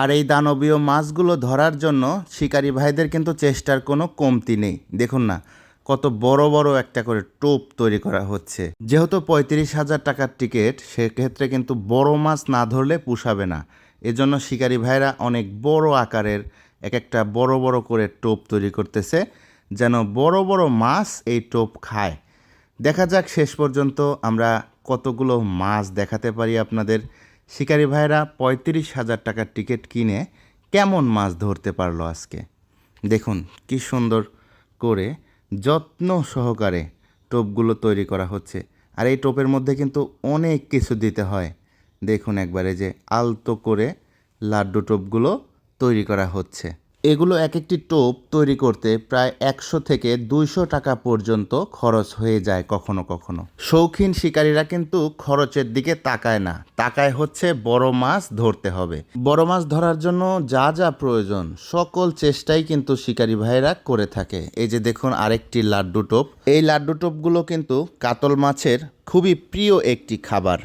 আর এই দানবীয় মাছগুলো ধরার জন্য শিকারী ভাইদের কিন্তু চেষ্টার কোনো কমতি নেই। দেখুন না, কত বড় বড় একটা করে টোপ তৈরি করা হচ্ছে। যেহেতু 35,000 টাকার টিকিট, সেক্ষেত্রে কিন্তু বড় মাছ না ধরলে পুষাবে না। এজন্য শিকারী ভাইরা অনেক বড় আকারের এক একটা বড় বড় করে টোপ তৈরি করতেছে, যেন বড় বড় মাছ এই টোপ খায়। দেখা যাক শেষ পর্যন্ত আমরা কতগুলো মাছ দেখাতে পারি আপনাদের। শিকারী ভাইরা 35,000 টাকার টিকিট কিনে কেমন মাছ ধরতে পারলো আজকে। দেখুন কি সুন্দর করে যত্ন সহকারে টোপগুলো তৈরি করা হচ্ছে। আর এই টোপের মধ্যে কিন্তু অনেক কিছু দিতে হয়। দেখুন একবারে যে আলতো করে লাড্ডু টোপগুলো তৈরি করা হচ্ছে। এগুলো এক একটি টোপ তৈরি করতে প্রায় 100 থেকে 200 টাকা পর্যন্ত খরচ হয়ে যায় কখনো কখনো। শৌখিন শিকারীরা কিন্তু খরচের দিকে তাকায় না, তাকায় হচ্ছে বড় মাছ ধরতে হবে। বড় মাছ ধরার জন্য যা যা প্রয়োজন সকল চেষ্টাই কিন্তু শিকারী ভাইরা করে থাকে। এই যে দেখুন আরেকটি লাড্ডু টোপ। এই লাড্ডু টোপগুলো কিন্তু কাতল মাছের খুবই প্রিয় একটি খাবার।